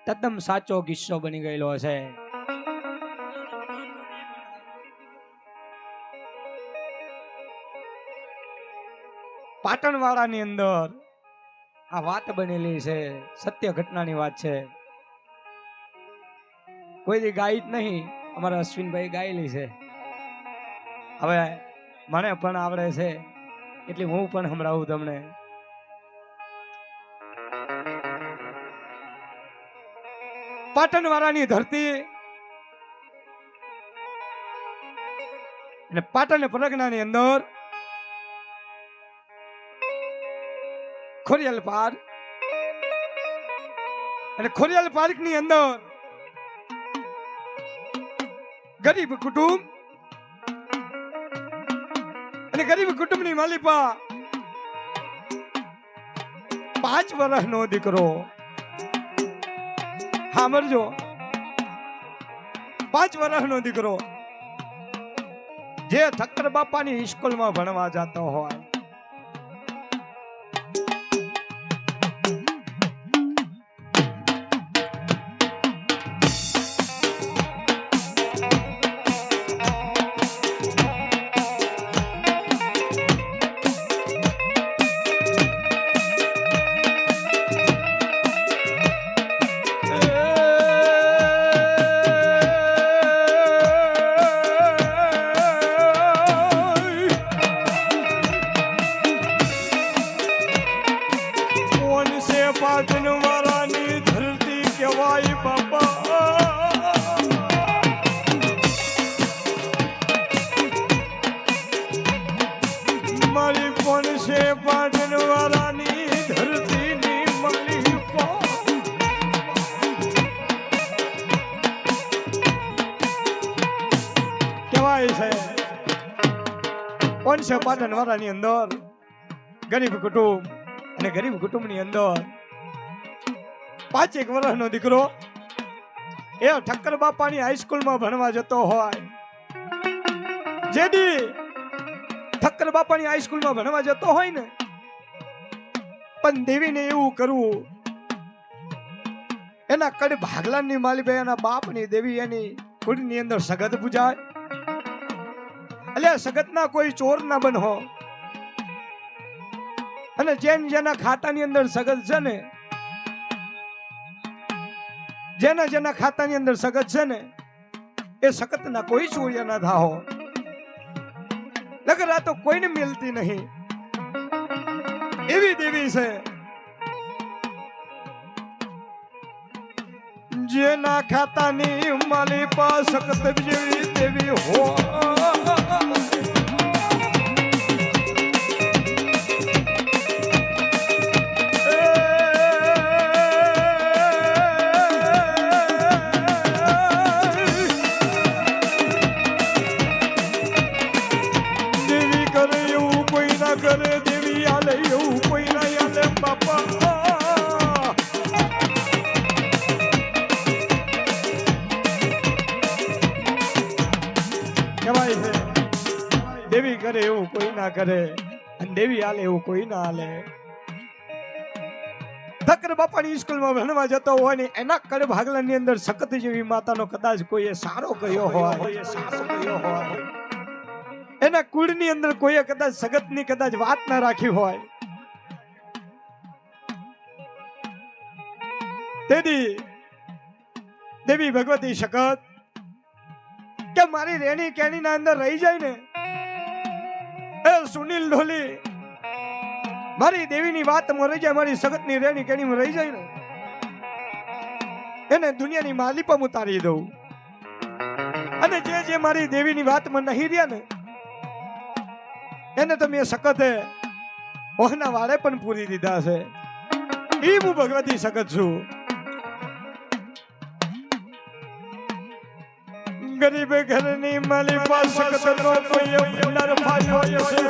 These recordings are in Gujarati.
તદ્દન સાચો કિસ્સો બની ગયેલો છે. પાટણવાળાની અંદર આ વાત બનેલી છે, સત્ય ઘટનાની વાત છે. કોઈ દી ગાઈ જ નહીં, અમારા અશ્વિનભાઈ ગાયેલી છે. હવે મને પણ આવડે છે એટલે હું પણ સંભળાવું તમને. પાટણવાળાની ધરતી અને પાટણ પરગણાની અંદર ખોડિયાલ પાર્ક અને ખોડિયાલ પાર્ક ની અંદર ગરીબ કુટુંબ અને ગરીબ કુટુંબની માલિપા 5 વર્ષનો દીકરો. સાંભળજો, 5 વર્ષનો દીકરો જે ઠક્કર બાપાની સ્કૂલમાં ભણવા જતો હોય. પાટણવાળાની ધરતી કહેવાય બાપા. મારી કોણ છે પાટણવાળાની ધરતીની માલિપા. કહેવાય છે કોણ છે પાટણવાળાની અંદર ગરીબ કુટુંબ અને ગરીબ કુટુંબની અંદર 5 વર્ષનો દીકરો એ ઠક્કર બાપાની હાઈસ્કૂલમાં ભણવા જતો હોય. જેડી ઠક્કર બાપાની હાઈસ્કૂલમાં ભણવા જતો હોય ને, પણ દેવીને એવું કરવું, એના કડ ભાગલાની માલિબે એના બાપની દેવી એની કુળની અંદર સગત પૂજાય. એટલે સગતના કોઈ ચોર ના બનો. અને જેના ખાતાની અંદર સગત છે ને, જેના ખાતાની અંદર સગત છે ને, એ સગતના કોઈ ચોર્યા ના થાઓ. નકર આ તો કોઈને મિલતી નહીં એવી દેવી છે. જેના ખાતાની માલિપા સગત જેવી દેવી હો. કરે દેવી આલે એવું કોઈ ના આલે બાપા. કહેવાય છે દેવી કરે એવું કોઈ ના કરે અને દેવી આલે એવું કોઈ ના આલે. ઠક્કર બાપાની સ્કૂલમાં ભણવા જતો હોય ને એના કડ ભાગલાની અંદર સખત જેવી માતાનો કદાચ કોઈએ સારો કર્યો હોય, એના કુળની અંદર કોઈએ કદાચ સગતની કદાચ વાત ના રાખી હોય, તેથી દેવી ભગવતી સગત કે મારી રેણી કેણીના અંદર રહી જાય ને, એ સુનિલ ઢોલી મારી દેવીની વાતમાં રહી જાય, મારી સગતની રેણી કેણીમાં રહી જાય ને, એને દુનિયાની માલિપા ઉતારી દઉં. અને જે મારી દેવીની વાતમાં નહીં રહ્યા ને, એને તો મેં સખતે ઓહના વાળે પણ પૂરી દીધા છે. એ હું ભગવતી સખત છું. ગરીબ ઘરની માલિપા સખત નો કોઈ ભંડાર ફાટ્યો છે.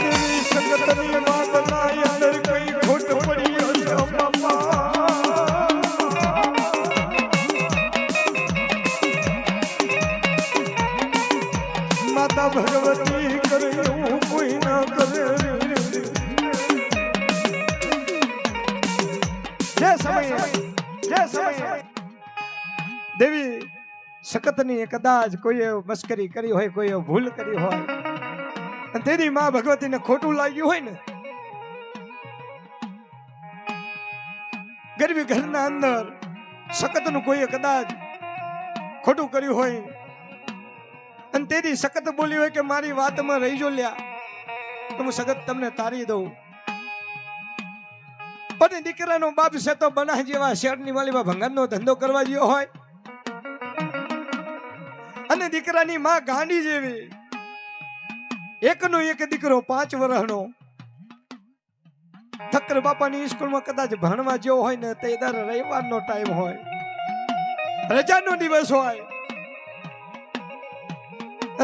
દેવી સગતની વાત ના અંદર કઈ ખોટ પડી હશે બાપા. સમયે દેવી સખતની કદાચ કોઈએ મસ્કરી કરી હોય, કોઈએ ભૂલ કરી હોય, અને તેની માં ભગવતીને ખોટું લાગ્યું હોય ને, ગરીબી ઘરના અંદર સખતનું કોઈએ કદાચ ખોટું કર્યું હોય, અને તેથી સખત બોલી હોય કે મારી વાતમાં રહી જો લ્યા તો હું સખત તમને તારી દઉં, પણ દીકરાનો બાપ છે તો બના જેવા શેઠની માલીમાં ભંગારનો ધંધો કરવા જેવો હોય, અને દીકરાની માં ગાંડી જેવી, એકનો એક દીકરો 5 વર્ષનો ઠક્કર બાપાની સ્કૂલમાં કદાચ ભણવા જેવો હોય ને, તે દર રવિવારનો ટાઈમ હોય, રજાનો દિવસ હોય,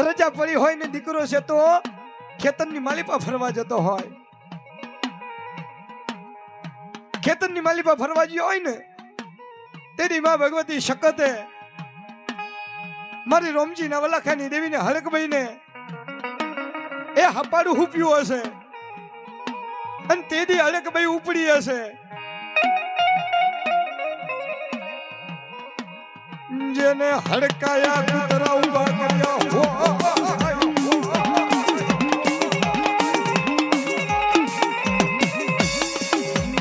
રજા પડી હોય ને દીકરો છે તો ખેતરની માલિપા ફરવા જતો હોય, ખેતરની માલિપા ફરવા ગયો હોય ને, તેની માં ભગવતી શકતે મારી રોમજીના વલાખાની દેવીને હળકભાઈને એ હપાડું હુપ્યું હશે, અને તેથી હળકભાઈ ઉપડી હશે, જેને હડકાયા કૂતરા ઉભા કર્યા હો,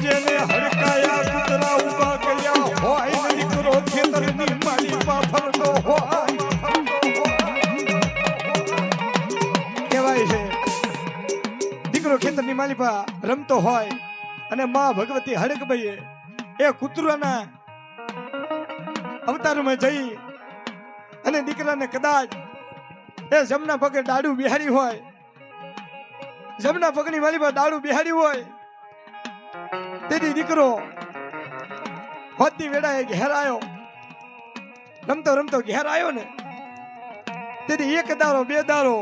જેને હડકાયા કૂતરા ઉભા કર્યા હોય, દીકરો ખેતરની માલીમાં ફરતો હોય, કહેવાય છે દીકરો ખેતરની માલીપા રમતો હોય, અને માં ભગવતી હડકભાઈએ એ કૂતરાના અવતારમાં જઈ અને દીકરાને કદાચ એ જમના પગે ડાડું બિહારી હોય, જમના પગની માલીમાં ડાડું બિહારી હોય, તેથી દીકરો હોદની વેળાએ ઘેર આવ્યો, રમતો રમતો ઘેર આવ્યો ને, તેથી 1 દારો 2 દારો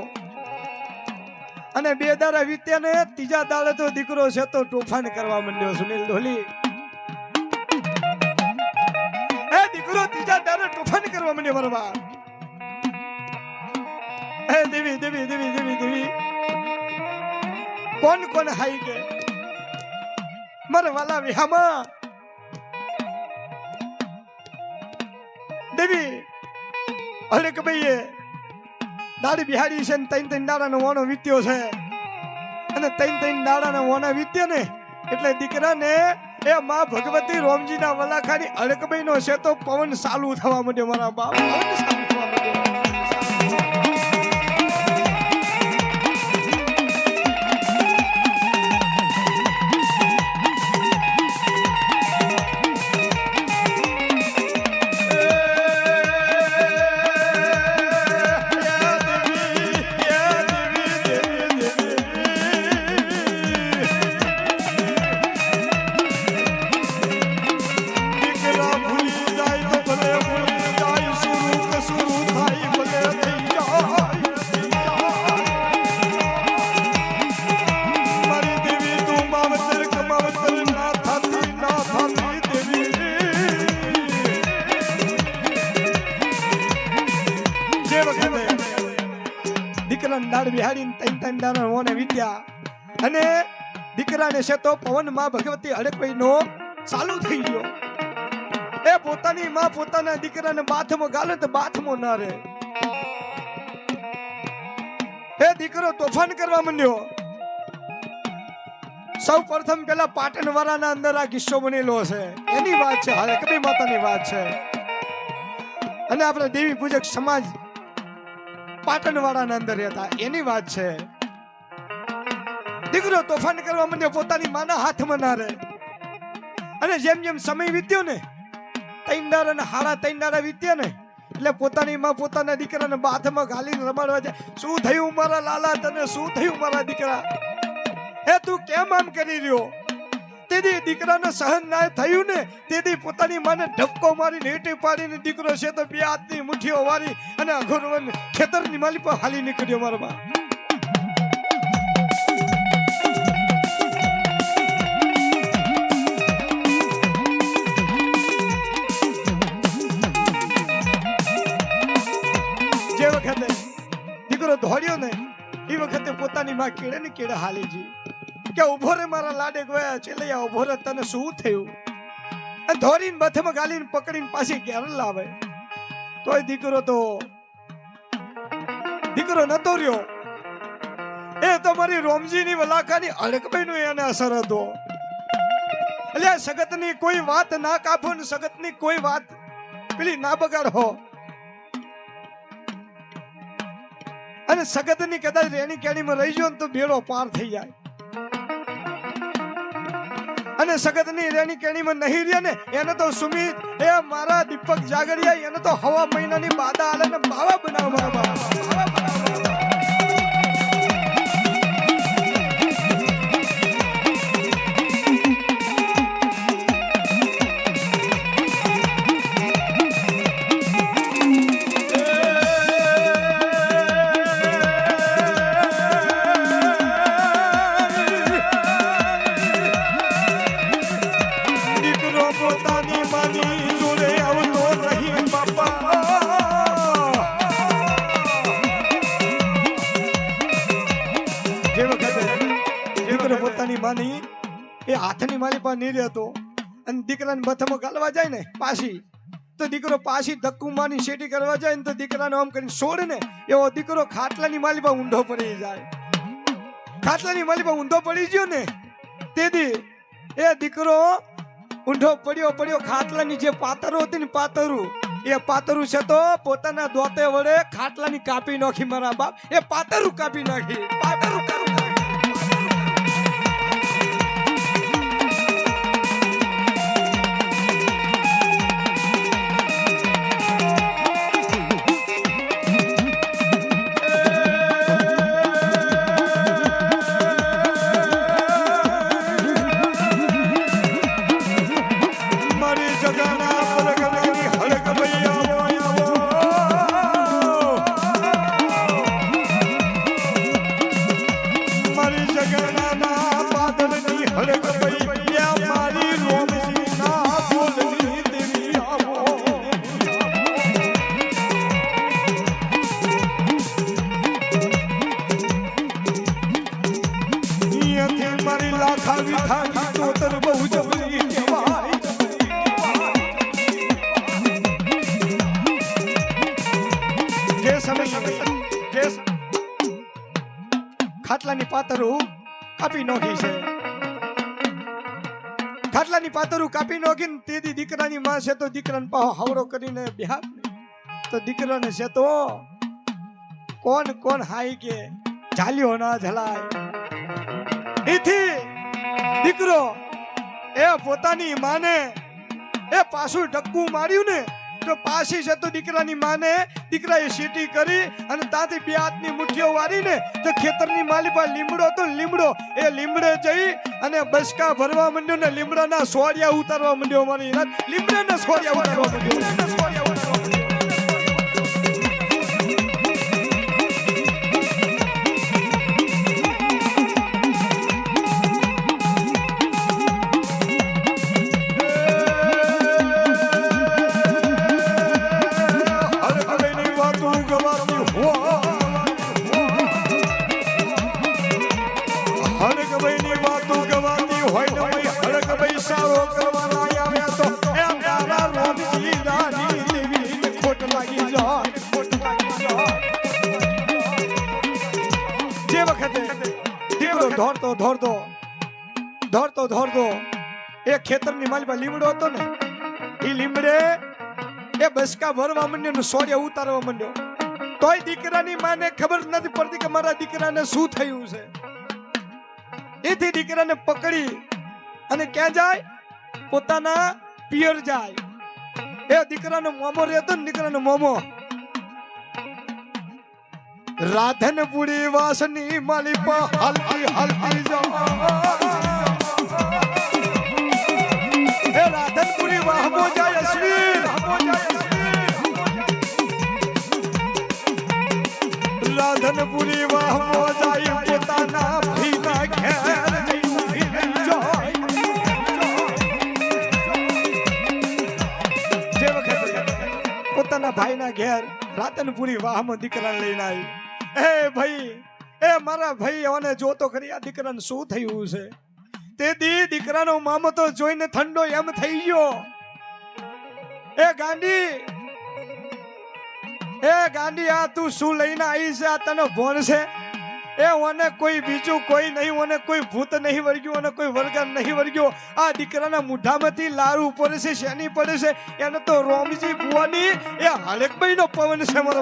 અને 2 દારા વીત્યા ને, 3જા દાડે તો દીકરો છે તો તોફાન કરવા માંડ્યો. સુનિલ ઢોલી દીકરો 3જા દાડે તોફાન કરવા માંડ્યો. બરાબર હે દેવી દેવી દેવી દેવી દેવી કોણ કોણ હાઈ કે મારા વાલા વિહામાં દેવી હલે કે ભાઈએ દાડી બિહાડી છે ને 3 દાડાનો વાણો વીત્યો છે, અને 3 દાડાના વાણા વીત્યા ને એટલે દીકરાને એ માં ભગવતી રોમજીના વલાખાની અળકભાઈ નો છે તો પવન ચાલુ થવા માંડ્યો. મારા બાપ પવન ચાલુ થવા માંડ્યો. દાડ બિહાડીને 3 દાડા ઓને વિદ્યા, અને દીકરાને છે તો પવન માં ભગવતી હડકભાઈ નો ચાલુ થઈ ગયો. એ પોતાની માં પોતાના દીકરાને બાથમાં ગાલે તો બાથમાં ના રહે. એ દીકરો તોફાન કરવા માંડ્યો. સૌ પ્રથમ પેલા પાટણ વાળાના અંદર આ કિસ્સો બનેલો છે, એની વાત છે, હડકભાઈ માતાની વાત છે, અને આપણા દેવી પૂજક સમાજ પાટણ વાળાના અંદર રહેતા એની વાત છે. દીકરો તોફાન કરવા માંડ્યો, પોતાની માના હાથમાં ના રહે, અને જેમ જેમ સમય વીત્યો ને 3 દાડા અને 3.5 દાડા વીત્યા ને એટલે પોતાની માં પોતાના દીકરાને બાથમાં ઘાલીને રમાડવા જાય. શું થયું મારા લાલા, તને શું થયું મારા દીકરા, હે તું કેમ આમ કરી રહ્યો? તેથી દીકરાને સહન ના થયું ને, તેથી પોતાની માને ઢબકો મારી નેટી પાડીને દીકરો છે તો 2 હાથની મુઠ્ઠીઓ વાળી અને અઘોરવન ખેતરની માલી પર હાલી નીકળ્યો. મારા બા જે વખતે દીકરો દોડ્યો ને એ વખતે પોતાની માં કેળે ને કેળે હાલી જી કે ઉભો રે મારા લાડે ગયા ચેલૈયા, ઉભો રે તને શું થયું? ધોરીને બથમાં ગાલીને પકડીને પાછી ઘેર લાવે. તોય દીકરો નતો રહ્યો. એ તમારી રોમજીની વલાખાની અલકભાઈનો એને અસર હતો. એટલે સગતની કોઈ વાત ના કાપો ને સગતની કોઈ વાત પેલી ના બગાડો. અને સગતની કદાચ રેણી કેણીમાં રહી ગયો ને તો બેડો પાર થઈ જાય. અને સગતની રેણી કેણીમાં નહીં રહ્યા ને એને તો સુમિત એ મારા દીપક જાગરિયા એને તો હવા મહિનાની બાદા આલે ને બાવા બનાવવા. એ હાથની માલી પાસે નહીં રહેતો અને દીકરાને બથમાં ગાલવા જાય ને પાછી તો દીકરો પાછી ધક્કુ માની શેટી કરવા જાય ને તો દીકરાને આમ કરીને છોડે ને એવો દીકરો ખાટલાની માલી પાસે ઊંધો પડી જાય. ખાટલાની માલી પાસે ઊંધો પડી ગયો ને તેથી એ દીકરો ઊંધો પડ્યો ખાટલાની જે પાતરો હતી ને પાતરું છે તો પોતાના દોતે વડે ખાટલાની કાપી નાખી. મારા બાપ એ પાતરું કાપી નાખી. ખાટલાની પાતરું કાપી નાખી છે. ખાટલાની પાતરું કાપી નાખીને તેથી દીકરાની માં છે તો દીકરાને પાહો હાવડો કરીને બિહાર તો દીકરાને છે તો કોણ હાઈ કે ઝાલ્યો ના ઝલાય. એથી દીકરો એ પોતાની માને એ પાછું ધક્કુ માર્યું ને તો પાછી છે તો દીકરાની માને દીકરાએ સીટી કરી અને ત્યાંથી બે હાથની મુઠ્ઠીઓ વાળીને તો ખેતરની માલી પર લીમડો હતો લીમડો એ લીમડે જઈ અને બસકા ભરવા માંડ્યો ને લીમડાના સોળિયા ઉતારવા માંડ્યો. મારી લીમડાના સોળિયા ઉતારવા માંડ્યો. દોડતો એ ખેતરની માલી પર લીમડો હતો ને એ લીમડે એ બસકા ભરવા માંડ્યો ને સોળિયા ઉતારવા માંડ્યો. તોય દીકરાની માને ખબર નથી પડતી કે મારા દીકરાને શું થયું છે. એથી દીકરાને પકડી અને ક્યાં જાય? પોતાના પિયર જાય. એ દીકરાનો મોમો રહેતો ને દીકરાનો મોમો રાધનપુરી વાસની માલી પર હલતી જા. રાધનપુરી વાહમો જાય અશ્વિન. રાધનપુરી વાહમો જાય પોતાના ભીના ઘેર. જે વખતે પોતાના ભાઈના ઘેર રાધનપુરી વાહમાં દીકરાને લઈને આવી. એ ભાઈ એ મારા ભાઈ ઓને જોતો કરી આ દીકરાને શું થયું છે. તે દી દીકરાનો મામો તો જોઈને ઠંડો એમ થઈ ગયો એ ગાંડી આ તું શું લઈને આવી છે? આ તને ભણ છે? એ ઓને કોઈ બીજું કોઈ નહીં, ઓને કોઈ ભૂત નહીં વર્ગ્યું, ઓને કોઈ વર્ગન નહીં વર્ગ્યો. આ દીકરાના મુઠામાંથી લારું પડે છે, શેની પડે છે? એને તો રોમજી બુવાની એ હળકભાઈ નો પવન છે મારો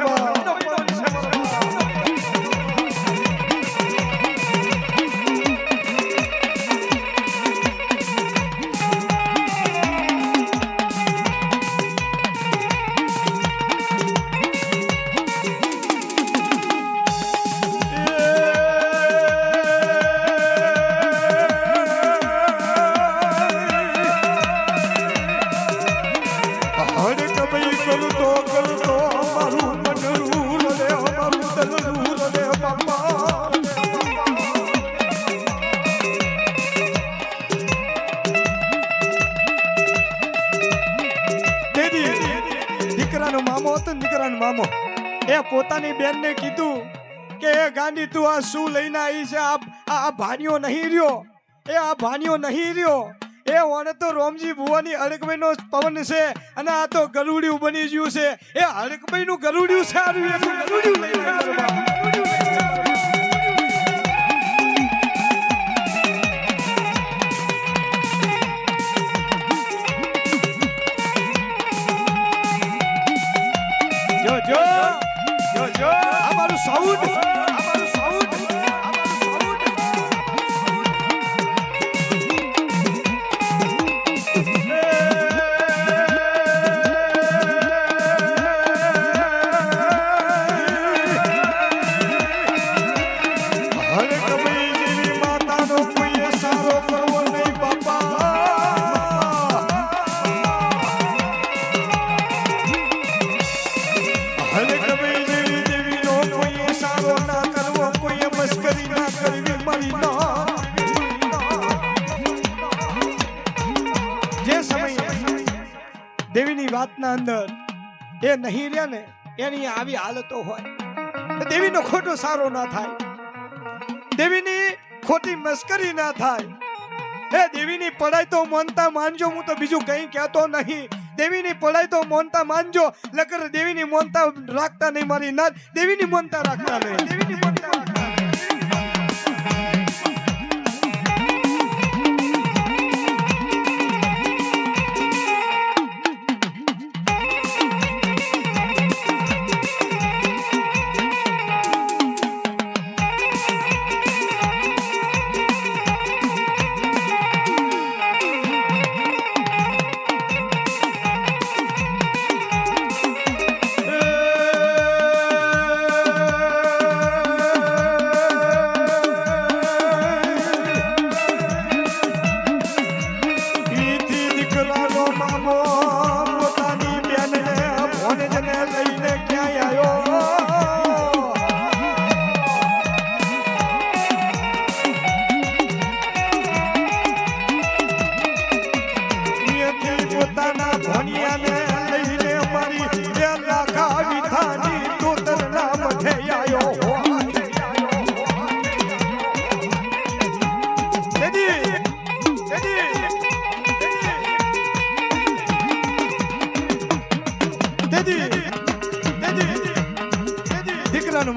મામો એ પોતાની બેનને કીધું કે એ ગાંડી તું આ શું લઈને આવી છે? આ ભાણિયો નહીં રહ્યો, એ આ ભાણિયો નહીં રહ્યો, એ ઓને તો રોમજી ભુવાની હળકભાઈ નો પવન છે અને આ તો ગરુડિયું બની ગયું છે. એ હળકભાઈ નું ગરુડિયું છે, ગરુડિયું લઈને અમારું સાઉન્ડ દેવીની વાતના અંદર એ નહીં રહ્યા ને એની આવી હાલતો હોય, દેવીનો ખોટો સારો ના થાય, દેવીની ખોટી મસ્કરી ના થાય. એ દેવીની પડાઈ તો મોનતા માનજો, હું તો બીજું કંઈ કહેતો નહીં. દેવીની પડાઈ તો મોનતા માનજો, લકર દેવીની મોનતા રાખતા નહીં મારી નાથ, દેવીની મોનતા રાખતા નહીં, દેવીની મોનતા રાખતા.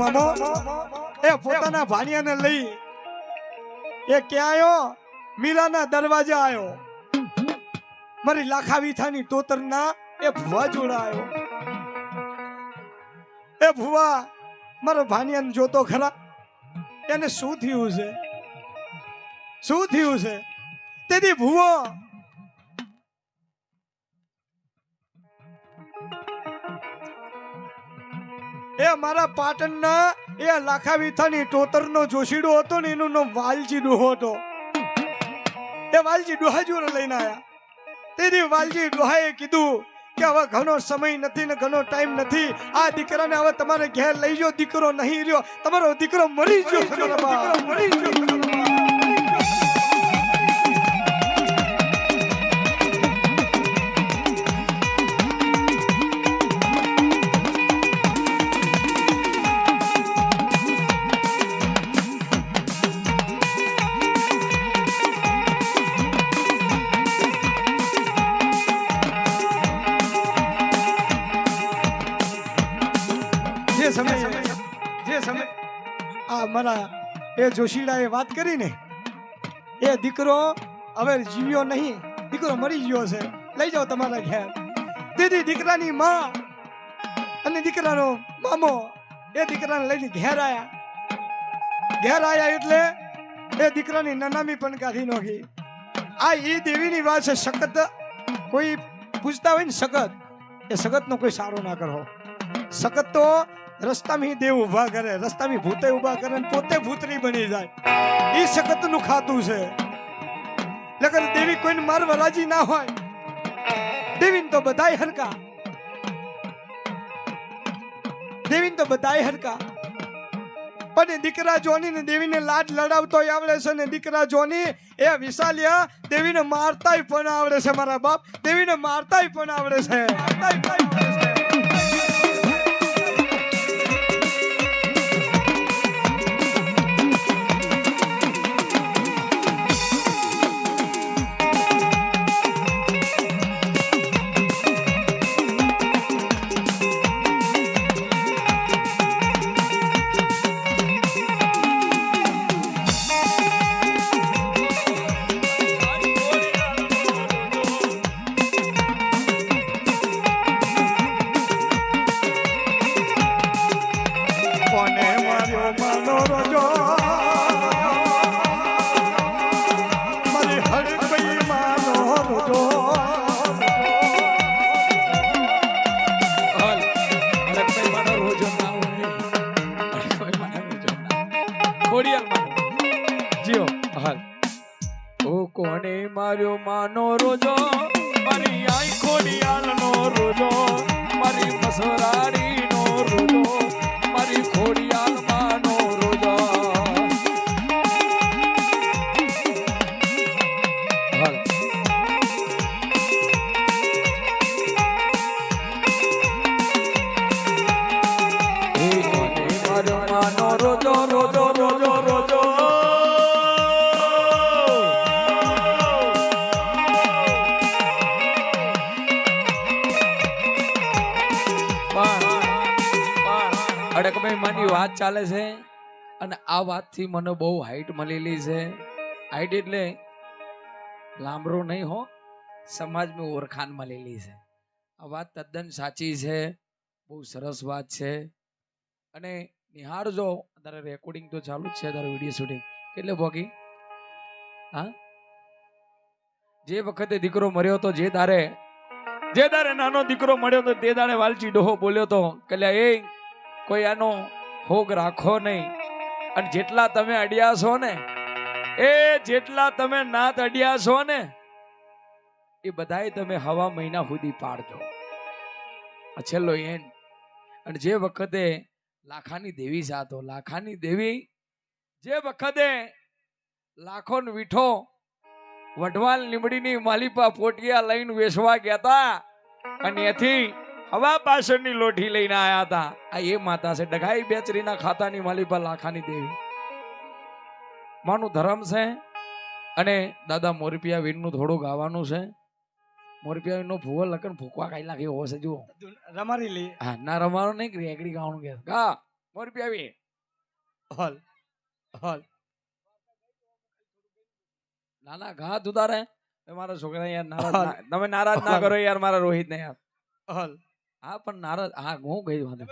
મામો એ પોતાના ભાણિયાને લઈ એ ક્યાં આવ્યો? મીરાના દરવાજા આવ્યો. મારી લાખા વીથાની તોતરના એ ભુવા જોડા આવ્યો. એ ભુવા મારો ભાણિયાને જોતો ખરા, એને શું થયું છે, શું થયું છે? તેથી ભુવો એ મારા પાટણના એ લાખા વીથાની ટોતરનો જોશીડો હતો ને એનું નામ વાલજી ડોહો હતો. એ વાલજી ડોહા જોડે લઈને આવ્યા. તેથી વાલજી ડોહાએ કીધું કે હવે ઘણો સમય નથી ને ઘણો ટાઈમ નથી, આ દીકરાને હવે તમારે ઘેર લઈ જાઓ, દીકરો નહીં રહ્યો, તમારો દીકરો મરી ગયો, મરી ગયો. મારા એ જોશીડાએ વાત કરી ને, એ દીકરો હવે જીવ્યો નહીં, દીકરો મરી ગયો છે, લઈ જાઓ તમારા ઘેર. દીદી દીકરાની માં અને દીકરાનો મામો એ દીકરાને લઈને ઘેર આયા એટલે એ દીકરાની નનામી પણ કાઢી નાખી. આ ઈ દેવીની વાત છે. સખત કોઈ પૂછતા હોય ને સખત, એ સખતનો કોઈ સારો ના કરો. સખત તો રસ્તામાં દેવ ઉભા કરે, રસ્તામાં ભૂતે ઉભા કરે ને પોતે ભૂતરી બની જાય. એ સખતનું ખાતું છે. લગન દેવી કોઈને મારવા રાજી ના હોય. દેવીને તો બધાય હરકા, દેવીને તો બધાય હરકા. પણ દીકરા જોની ને દેવીને લાડ લડાવતો આવડે છે ને દીકરા જોની એ વિશાલિયા દેવીને મારતાય પણ આવડે છે. મારા બાપ દેવીને મારતાય પણ આવડે છે. કોને માર્યો માનો રોજો, મારી આઈ ખોડિયાલનો રોજો, મારી મસરાડીનો રોજો, મારી ખોડિયાલ માનો રોજો. કોને માર્યો માનો રોજો, રોજો રોજો રોજો. અડકભાઈ માની વાત ચાલે છે અને આ વાતથી મને બહુ હાઈટ મળેલી છે. હાઈટ એટલે લાંબરો નહીં હો, સમાજમાં ઓળખાણ મળેલી છે. આ વાત તદ્દન સાચી છે, બહુ સરસ વાત છે. અને નિહાળજો, તારે રેકોર્ડિંગ તો ચાલુ જ છે, તારે વિડીયો શૂટિંગ કેટલે ભોગી. હા, જે વખતે દીકરો મર્યો તો, જે દારે નાનો દીકરો મળ્યો તો તે દાડે વાલચી ડોહો બોલ્યો તો કે એ કોઈ આનો ભોગ રાખો નહીં. અને જેટલા તમે અડ્યા છો ને, જેટલા તમે નાત અડ્યા છો ને, એ બધાય તમે હવા મહિના સુધી પાડજો. છેલ્લો એન. અને જે વખતે લાખાની દેવી સાતો, લાખાની દેવી જે વખતે લાખો ને વીઠો વઢવાલ લીમડીની માલિપા પોટિયા લઈને વેચવા ગયા હતા અને એથી હવા પાછળની લોઠી લઈને આયા હતા. આ એ માતા છે, ડગાઈ બેચરીના ખાતાની માલિપા લાખાની દેવી. માનું ધર્મ છે. અને દાદા મોરપિયા વીરનું થોડું ગાવાનું છે. મોરપિયા વીરનો ભૂવો લખન ફૂકવા કાઈ લાગે એવો છે. જુઓ રમારી લે. હા, ના રમાવાનું નહીં, રેકડી ગાવાનું કે ગા મોરપિયા વીર. હલ હલ નાના ઘા તુતારે મારા છોકરા યાર નારાજ, તમે નારાજ ના કરો યાર મારા રોહિત ને યાર. હલ હા પણ નારાજ, હા હું ગઈ વાંધો.